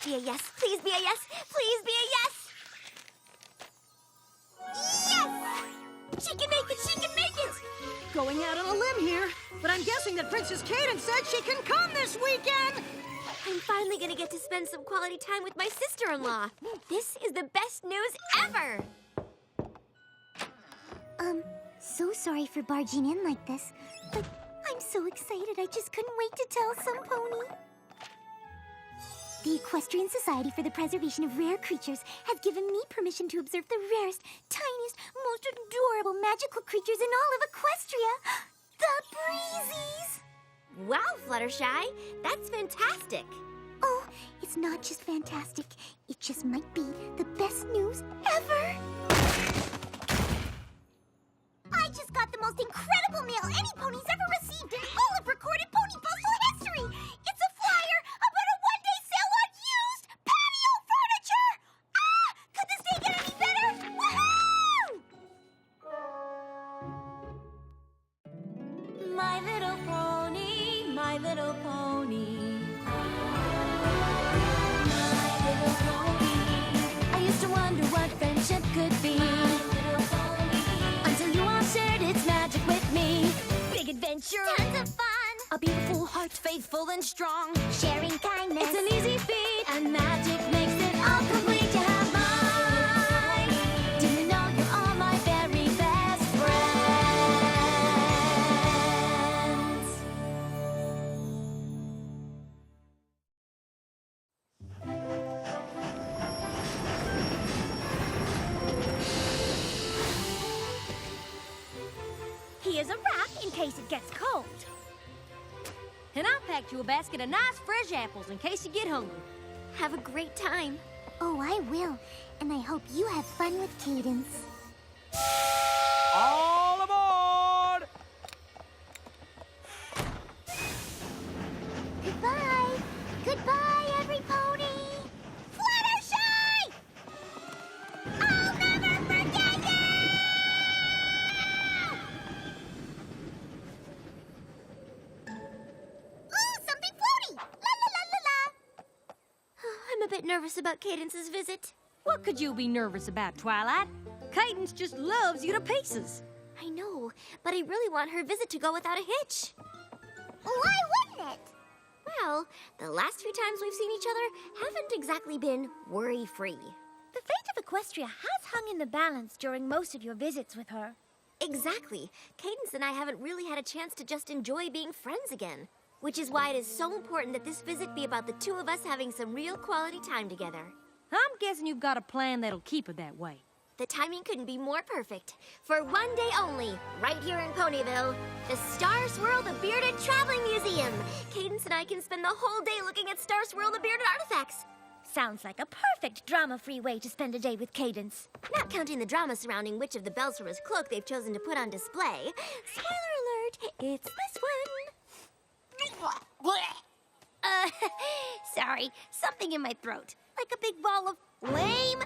be a yes. Please be a yes. Please be a yes. Yes! She can make it. She can make it. Going out on a limb here, but I'm guessing that Princess Cadence said she can come this weekend. I'm finally gonna get to spend some quality time with my sister-in-law. This is the best news ever. So sorry for barging in like this, but I'm so excited I just couldn't wait to tell some pony. The Equestrian Society for the Preservation of Rare Creatures has given me permission to observe the rarest, tiniest, most adorable magical creatures in all of Equestria. The Breezies! Wow, Fluttershy, that's fantastic. Oh, it's not just fantastic. It just might be the best news ever. I just got the most incredible mail any pony's ever received in all of recorded pony postal history. It's a flyer about a one-day sale on used patio furniture. Ah! Could this day get any better? Woohoo! My little pony, my little pony. My little pony. I used to wonder what friendship could be. Until you all shared its magic with me. Big adventure. Tons of fun. A beautiful heart, faithful and strong. Sharing kindness. It's an easy feat, and magic makes it all complete. You have mine. Do you know you're all my very best friends? Here's a wrap in case it gets cold. And I packed you a basket of nice fresh apples in case you get hungry. Have a great time. Oh, I will. And I hope you have fun with Cadence. All aboard! Goodbye. Goodbye, every pony. Fluttershy! I'll never forget you! Ooh, something floaty! La la la la la! I'm a bit nervous about Cadence's visit. What could you be nervous about, Twilight? Cadence just loves you to pieces. I know, but I really want her visit to go without a hitch. Why wouldn't it? Well, the last few times we've seen each other haven't exactly been worry-free. The fate of Equestria has hung in the balance during most of your visits with her. Exactly. Cadence and I haven't really had a chance to just enjoy being friends again. Which is why it is so important that this visit be about the two of us having some real quality time together. I'm guessing you've got a plan that'll keep it that way. The timing couldn't be more perfect. For one day only, right here in Ponyville, the Star Swirl the Bearded Traveling Museum. Cadence and I can spend the whole day looking at Star Swirl the Bearded artifacts. Sounds like a perfect drama-free way to spend a day with Cadence. Not counting the drama surrounding which of the bells from his cloak they've chosen to put on display. Spoiler alert, it's this one. Sorry, something in my throat. Like a big ball of lame.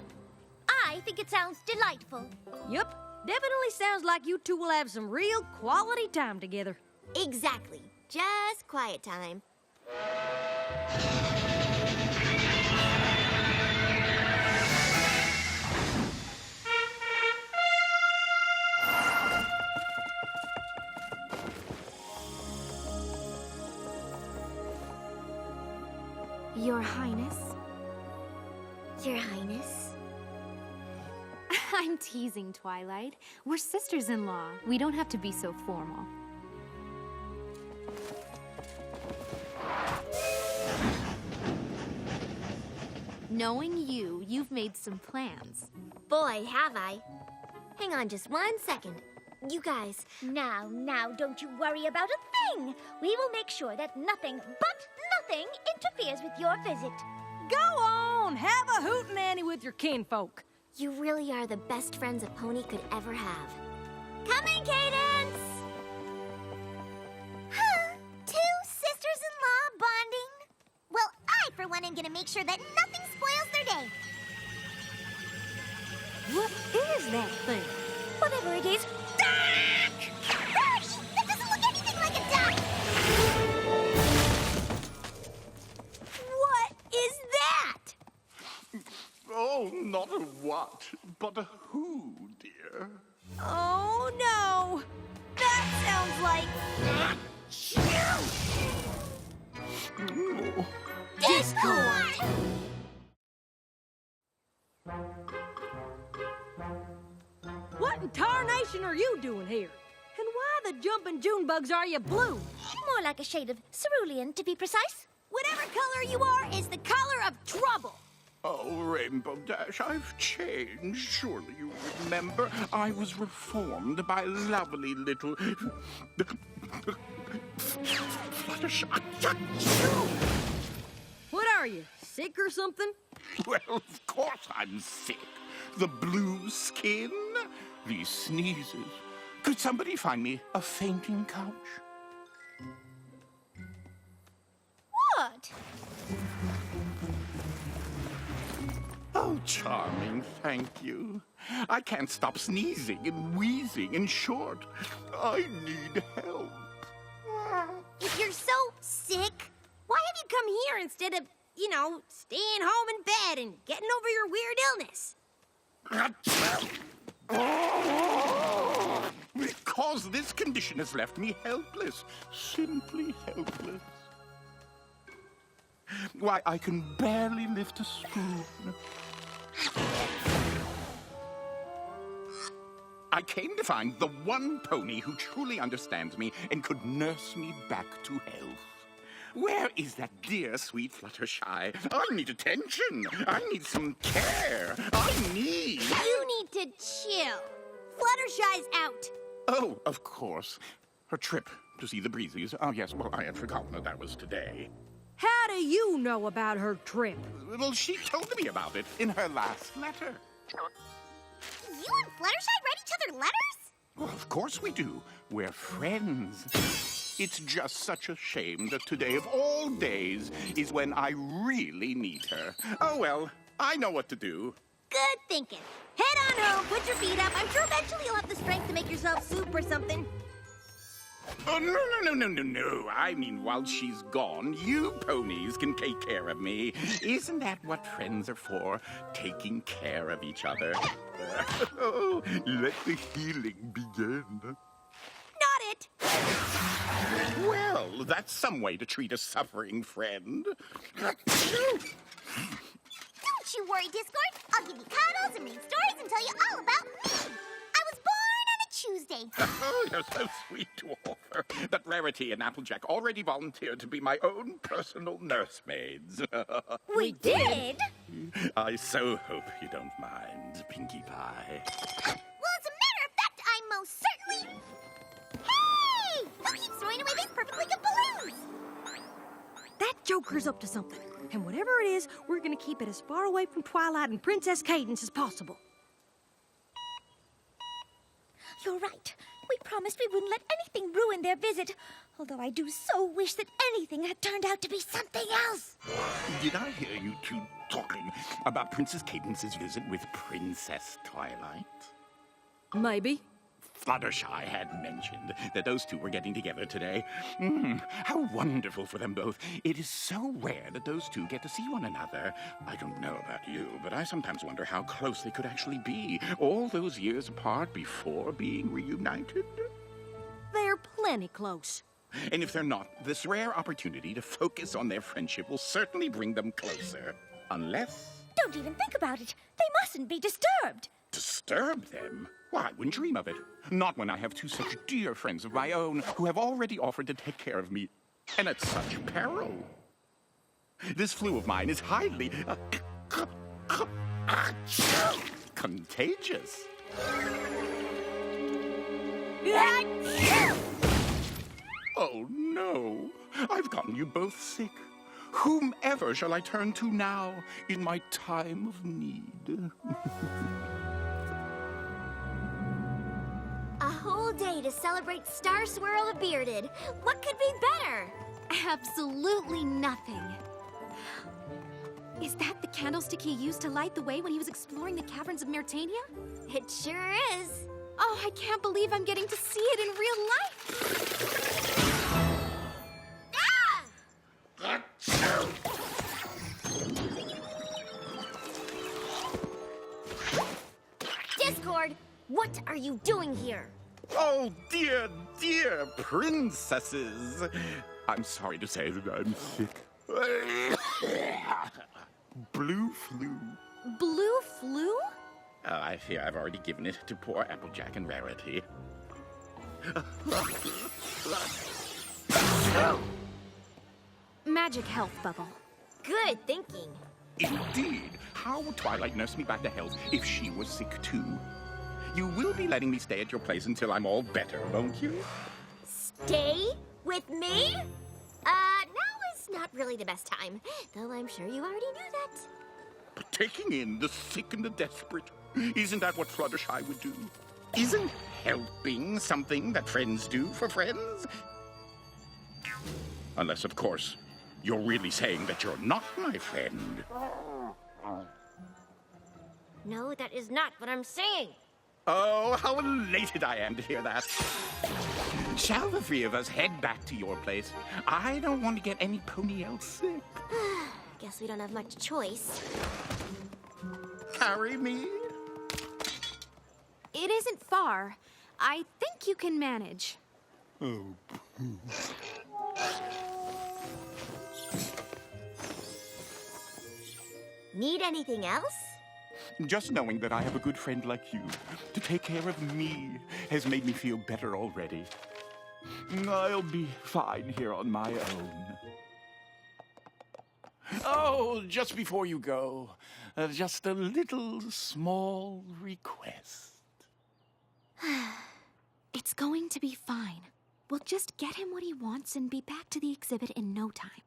I think it sounds delightful. Yup, definitely sounds like you two will have some real quality time together. Exactly. Just quiet time. Your Highness. Your Highness. I'm teasing, Twilight. We're sisters-in-law. We don't have to be so formal. Knowing you, you've made some plans. Boy, have I. Hang on just 1 second. You guys. Now, don't you worry about a thing. We will make sure that nothing but nothing interferes with your visit. Go on, have a hootenanny with your kinfolk. You really are the best friends a pony could ever have. Coming, Cadence! Two sisters-in-law bonding? Well, I, for one, am gonna make sure that nothing spoils their day. What is that thing? Whatever it is. Duck! Gosh, that doesn't look anything like a duck! What is that? What but who, dear? Oh, no. That sounds like... Discord! What in tarnation are you doing here? And why the jumping June bugs are you blue? More like a shade of cerulean, to be precise. Whatever color you are is the color of trouble. Oh, Rainbow Dash, I've changed. Surely you remember I was reformed by lovely little... Fluttershy. What are you, sick or something? Well, of course I'm sick. The blue skin, these sneezes. Could somebody find me a fainting couch? What? Oh, charming, thank you. I can't stop sneezing and wheezing. In short, I need help. If you're so sick, Why have you come here instead of, staying home in bed and getting over your weird illness? Because this condition has left me helpless. Simply helpless. Why, I can barely lift a spoon. I came to find the one pony who truly understands me and could nurse me back to health. Where is that dear, sweet Fluttershy? I need attention. I need some care. you need to chill. Fluttershy's out. Oh, of course. Her trip to see the breezes. Oh, yes, well, I had forgotten that was today. How do you know about her trip? Well, she told me about it in her last letter. You and Fluttershy write each other letters? Well, of course we do. We're friends. It's just such a shame that today of all days is when I really need her. Oh, well, I know what to do. Good thinking. Head on home, put your feet up. I'm sure eventually you'll have the strength to make yourself soup or something. Oh, no. I mean, while she's gone, you ponies can take care of me. Isn't that what friends are for? Taking care of each other. Oh, let the healing begin. Not it. Well, that's some way to treat a suffering friend. Don't you worry, Discord. I'll give you cuddles and read stories and tell you all about me. I was born on a Tuesday. Oh, you're so sweet to offer. But Rarity and Applejack already volunteered to be my own personal nursemaids. We did? I so hope you don't mind, Pinkie Pie. Well, as a matter of fact, I most certainly... Hey! Who keeps throwing away these perfectly good balloons? That Joker's up to something. And whatever it is, we're gonna keep it as far away from Twilight and Princess Cadence as possible. You're right. We promised we wouldn't let anything ruin their visit. Although I do so wish that anything had turned out to be something else. Did I hear you two talking about Princess Cadence's visit with Princess Twilight? Maybe. Fluttershy had mentioned that those two were getting together today. How wonderful for them both. It is so rare that those two get to see one another. I don't know about you, but I sometimes wonder how close they could actually be, all those years apart before being reunited. They're plenty close. And if they're not, this rare opportunity to focus on their friendship will certainly bring them closer. Unless... Don't even think about it. They mustn't be disturbed. Disturb them? Why, I wouldn't dream of it. Not when I have two such dear friends of my own who have already offered to take care of me, and at such peril. This flu of mine is highly... contagious. Oh, no. I've gotten you both sick. Whomever shall I turn to now in my time of need? A whole day to celebrate Star Swirl the Bearded. What could be better? Absolutely nothing. Is that the candlestick he used to light the way when he was exploring the caverns of Myrtania? It sure is. Oh, I can't believe I'm getting to see it in real life. you doing here? Oh, dear, dear princesses. I'm sorry to say that I'm sick. Blue flu. Blue flu? I fear I've already given it to poor Applejack and Rarity. Magic health bubble. Good thinking. Indeed. How would Twilight nurse me back to health if she was sick too? You will be letting me stay at your place until I'm all better, won't you? Stay with me? Now is not really the best time, though I'm sure you already knew that. But taking in the sick and the desperate, isn't that what Fluttershy would do? Isn't helping something that friends do for friends? Unless, of course, you're really saying that you're not my friend. No, that is not what I'm saying. Oh, how elated I am to hear that. Shall the three of us head back to your place? I don't want to get any pony else sick. Guess we don't have much choice. Carry me? It isn't far. I think you can manage. Oh. Need anything else? Just knowing that I have a good friend like you to take care of me has made me feel better already. I'll be fine here on my own. Oh, just before you go, just a little small request. It's going to be fine. We'll just get him what he wants and be back to the exhibit in no time.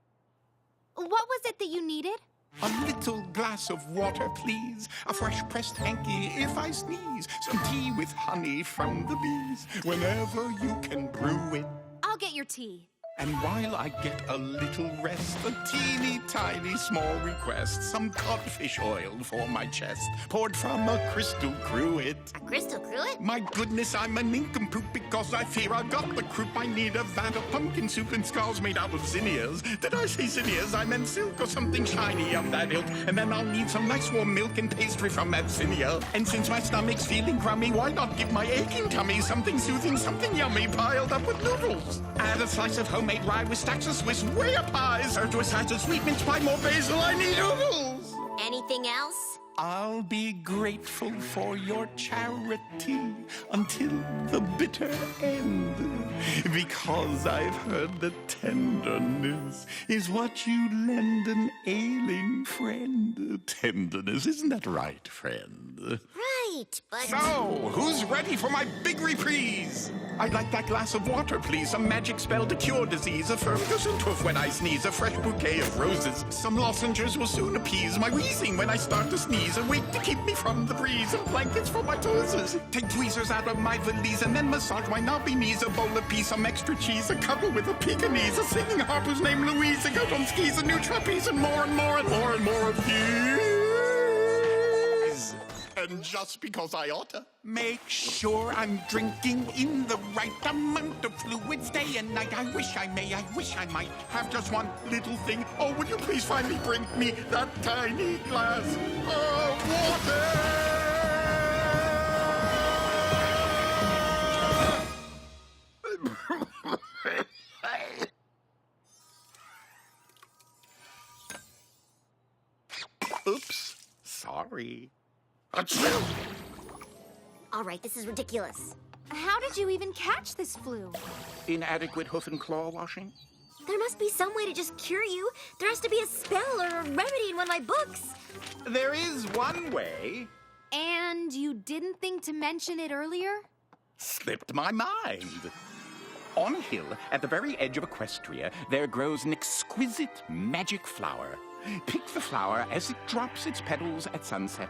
What was it that you needed? A little glass of water, please. A fresh pressed hanky if I sneeze. Some tea with honey from the bees. Whenever you can brew it. I'll get your tea. And while I get a little rest, a teeny tiny small request. Some codfish oil for my chest, poured from a crystal cruet. A crystal cruet? My goodness, I'm a nincompoop because I fear I've got the croup. I need a vat of pumpkin soup and skulls made out of zinnias. Did I say zinnias? I meant silk or something shiny of that ilk. And then I'll need some nice warm milk and pastry from that zinnia. And since my stomach's feeling crummy, why not give my aching tummy something soothing, something yummy piled up with noodles? Add a slice of homemade rye with stacks of Swiss way up high. Served with sides of sweet mince pie, more basil, I need noodles. Anything else? I'll be grateful for your charity until the bitter end, because I've heard that tenderness is what you lend an ailing friend. Tenderness, isn't that right, friend? Right, but... So, who's ready for my big reprise? I'd like that glass of water, please. A magic spell to cure disease. A Ferguson tooth when I sneeze. A fresh bouquet of roses. Some lozenges will soon appease my wheezing when I start to sneeze. A wig to keep me from the breeze. And blankets for my toes. Take tweezers out of my valise and then massage my knobby knees. A bowl of peas, some extra cheese. A cuddle with a Pekingese. A singing harp whose name Louise. A goat on skis. A new trapeze. And more and more and more and more of these. And just because I oughta make sure I'm drinking in the right amount of fluids day and night. I wish I might have just one little thing. Oh, would you please finally bring me that tiny glass of water? Oops, sorry. All right, this is ridiculous. How did you even catch this flu? Inadequate hoof and claw washing? There must be some way to just cure you. There has to be a spell or a remedy in one of my books. There is one way. And you didn't think to mention it earlier? Slipped my mind. On a hill at the very edge of Equestria, there grows an exquisite magic flower. Pick the flower as it drops its petals at sunset.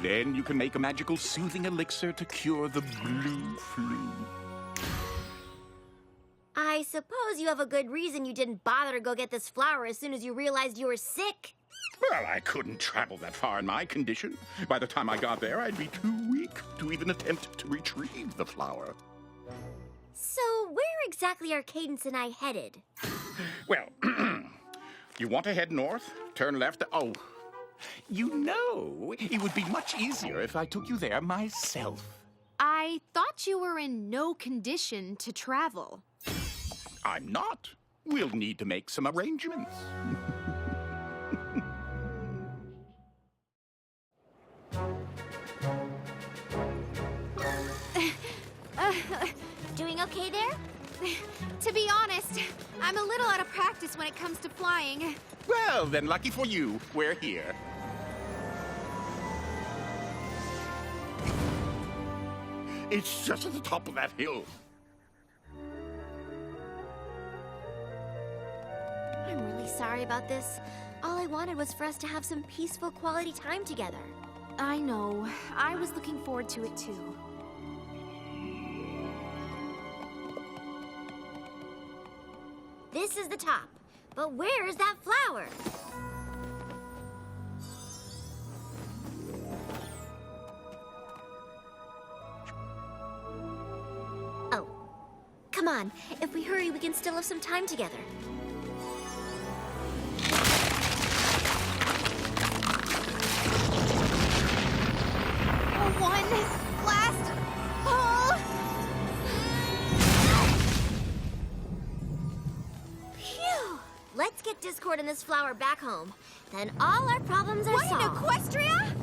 Then you can make a magical soothing elixir to cure the blue flu. I suppose you have a good reason you didn't bother to go get this flower as soon as you realized you were sick. Well, I couldn't travel that far in my condition. By the time I got there, I'd be too weak to even attempt to retrieve the flower. So where exactly are Cadence and I headed? Well, you want to head north? Turn left? Oh, you know, it would be much easier if I took you there myself. I thought you were in no condition to travel. I'm not. We'll need to make some arrangements. Doing okay there? To be honest, I'm a little out of practice when it comes to flying. Well, then lucky for you, we're here. It's just at the top of that hill. I'm really sorry about this. All I wanted was for us to have some peaceful quality time together. I know. I was looking forward to it too. This is the top. But where's that flower? Oh. Come on. If we hurry, we can still have some time together. One last pull. Phew! Let's get Discord and this flower back home. Then all our problems are What, in solved. Equestria?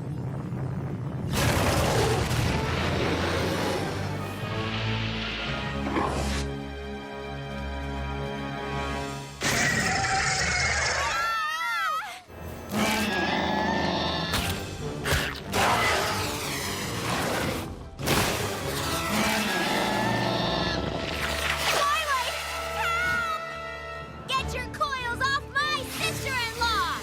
Get your coils off my sister-in-law!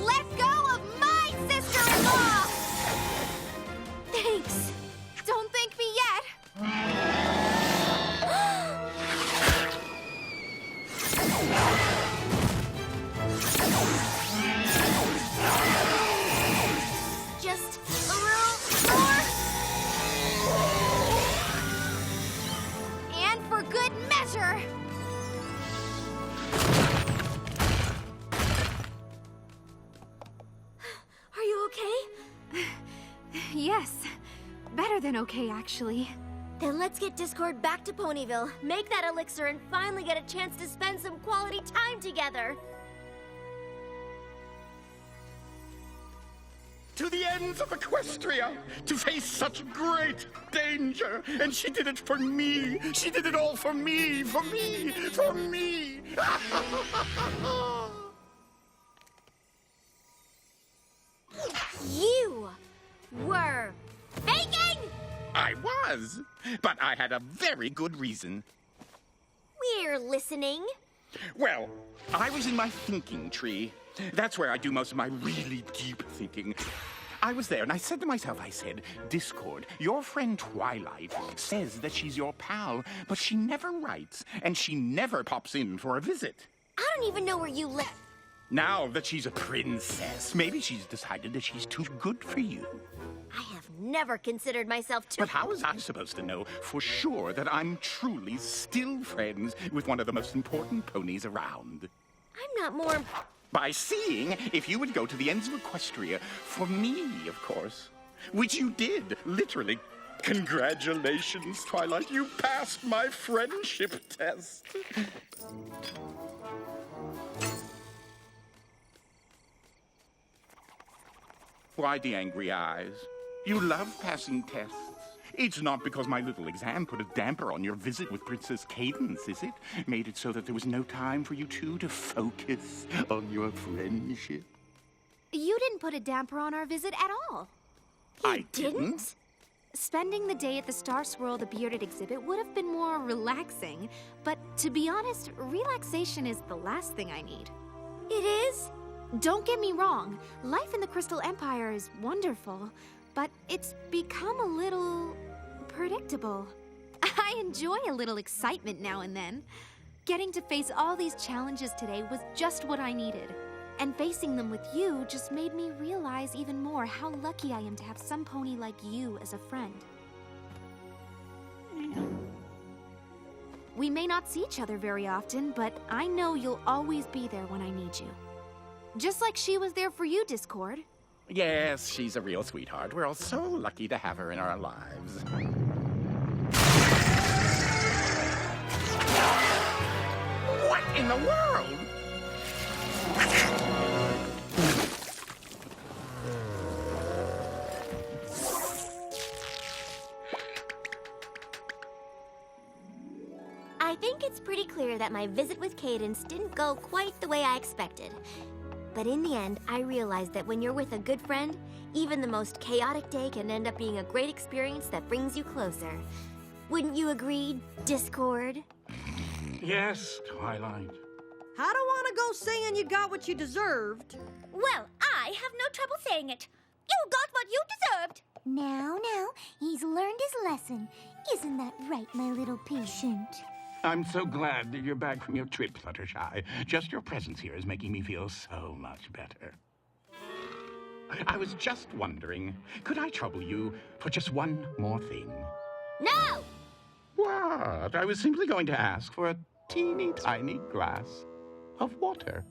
Let go of my sister-in-law! Thanks. Don't thank me yet. Just a little more. And for good measure. Are you okay? Yes. Better than okay, actually. Then let's get Discord back to Ponyville, make that elixir, and finally get a chance to spend some quality time together. To the ends of Equestria, to face such great danger. And she did it for me. She did it all for me, for me, for me. You were faking? I was, but I had a very good reason. We're listening. Well, I was in my thinking tree. That's where I do most of my really deep thinking. I was there and I said to myself, Discord, your friend Twilight says that she's your pal, but she never writes and she never pops in for a visit. I don't even know where you live. Now that she's a princess, maybe she's decided that she's too good for you. I have never considered myself too. But how was I supposed to know for sure that I'm truly still friends with one of the most important ponies around? I'm not more. By seeing if you would go to the ends of Equestria for me, of course. Which you did, literally. Congratulations, Twilight. You passed my friendship test. Why the angry eyes? You love passing tests. It's not because my little exam put a damper on your visit with Princess Cadence, is it? Made it so that there was no time for you two to focus on your friendship. You didn't put a damper on our visit at all. I didn't? Spending the day at the Star Swirl the Bearded exhibit would have been more relaxing, but to be honest, relaxation is the last thing I need. It is? Don't get me wrong, life in the Crystal Empire is wonderful, but it's become a little predictable. I enjoy a little excitement now and then. Getting to face all these challenges today was just what I needed. And facing them with you just made me realize even more how lucky I am to have some pony like you as a friend. We may not see each other very often, but I know you'll always be there when I need you. Just like she was there for you, Discord. Yes, she's a real sweetheart. We're all so lucky to have her in our lives. What in the world? I think it's pretty clear that my visit with Cadence didn't go quite the way I expected. But in the end, I realized that when you're with a good friend, even the most chaotic day can end up being a great experience that brings you closer. Wouldn't you agree, Discord? Yes, Twilight. I don't want to go saying you got what you deserved. Well, I have no trouble saying it. You got what you deserved. Now, he's learned his lesson. Isn't that right, my little patient? I'm so glad that you're back from your trip, Fluttershy. Just your presence here is making me feel so much better. I was just wondering, could I trouble you for just one more thing? No! What? I was simply going to ask for a teeny tiny glass of water.